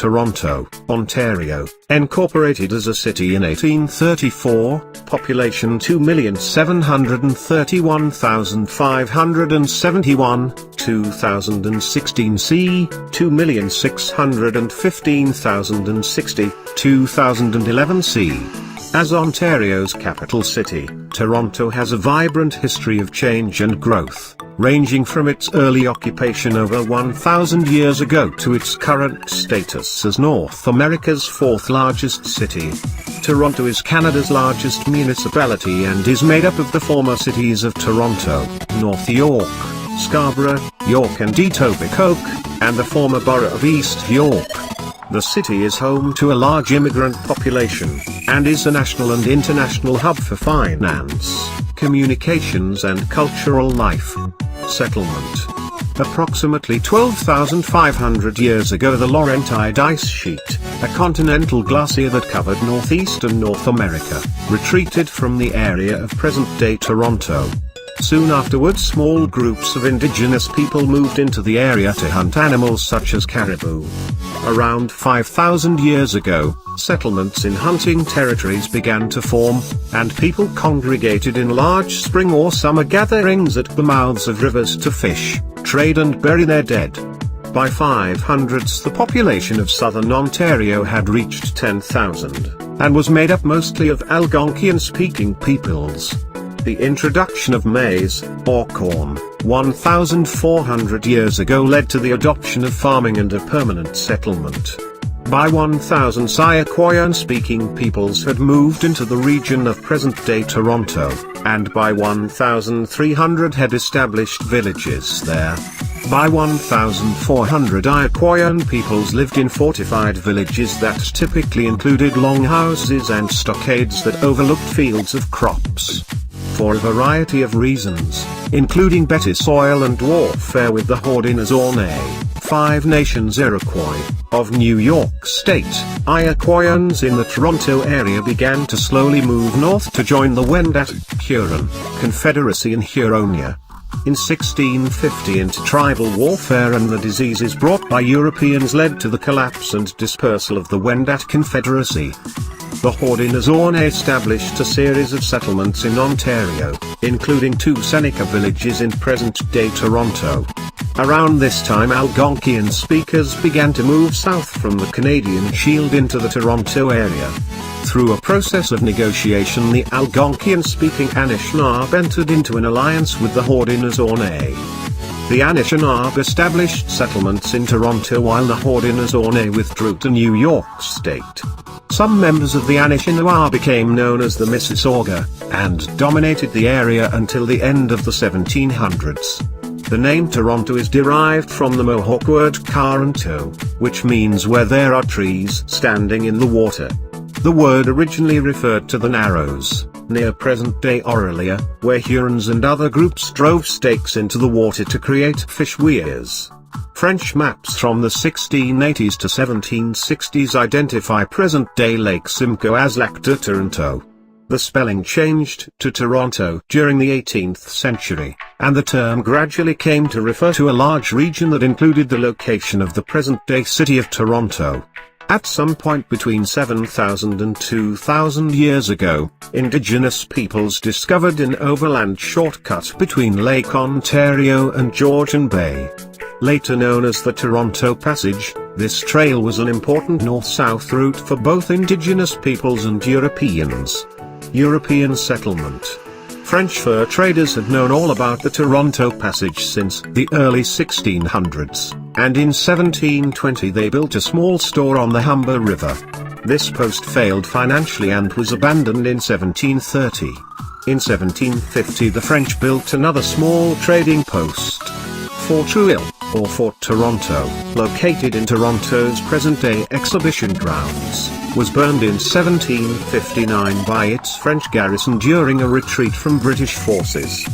Toronto, Ontario, incorporated as a city in 1834, population 2,731,571, 2016 c. 2,615,060, 2011 c. As Ontario's capital city, Toronto has a vibrant history of change and growth, ranging from its early occupation over 1,000 years ago to its current status as North America's fourth largest city. Toronto is Canada's largest municipality and is made up of the former cities of Toronto, North York, Scarborough, York and Etobicoke, and the former borough of East York. The city is home to a large immigrant population, and is a national and international hub for finance, communications and cultural life. Settlement. Approximately 12,500 years ago, the Laurentide Ice Sheet, a continental glacier that covered northeastern North America, retreated from the area of present-day Toronto. Soon afterwards, small groups of Indigenous people moved into the area to hunt animals such as caribou. Around 5,000 years ago, settlements in hunting territories began to form, and people congregated in large spring or summer gatherings at the mouths of rivers to fish, trade and bury their dead. By 500s, the population of southern Ontario had reached 10,000, and was made up mostly of Algonkian-speaking peoples. The introduction of maize, or corn, 1,400 years ago led to the adoption of farming and a permanent settlement. By 1000, Iroquoian-speaking peoples had moved into the region of present-day Toronto, and by 1300 had established villages there. By 1400, Iroquoian peoples lived in fortified villages that typically included long houses and stockades that overlooked fields of crops. For a variety of reasons, including better soil and warfare with the Haudenosaunee, Five Nations Iroquois, of New York State, Iroquoians in the Toronto area began to slowly move north to join the Wendat, Huron, Confederacy in Huronia. In 1650, intertribal warfare and the diseases brought by Europeans led to the collapse and dispersal of the Wendat Confederacy. The Haudenosaunee established a series of settlements in Ontario, including 2 Seneca villages in present-day Toronto. Around this time, Algonkian speakers began to move south from the Canadian Shield into the Toronto area. Through a process of negotiation, the Algonkian-speaking Anishinaabe entered into an alliance with the Haudenosaunee. The Anishinaabe established settlements in Toronto while the Haudenosaunee withdrew to New York State. Some members of the Anishinaabe became known as the Mississauga, and dominated the area until the end of the 1700s. The name Toronto is derived from the Mohawk word karanto, which means where there are trees standing in the water. The word originally referred to the Narrows, near present-day Orillia, where Hurons and other groups drove stakes into the water to create fish weirs. French maps from the 1680s to 1760s identify present-day Lake Simcoe as Lac de Toronto. The spelling changed to Toronto during the 18th century, and the term gradually came to refer to a large region that included the location of the present-day city of Toronto. At some point between 7,000 and 2,000 years ago, Indigenous peoples discovered an overland shortcut between Lake Ontario and Georgian Bay. Later known as the Toronto Passage, this trail was an important north-south route for both Indigenous peoples and Europeans. European settlement. French fur traders had known all about the Toronto Passage since the early 1600s, and in 1720 they built a small store on the Humber River. This post failed financially and was abandoned in 1730. In 1750 the French built another small trading post. Fort Ruil, or Fort Toronto, located in Toronto's present-day exhibition grounds, was burned in 1759 by its French garrison during a retreat from British forces.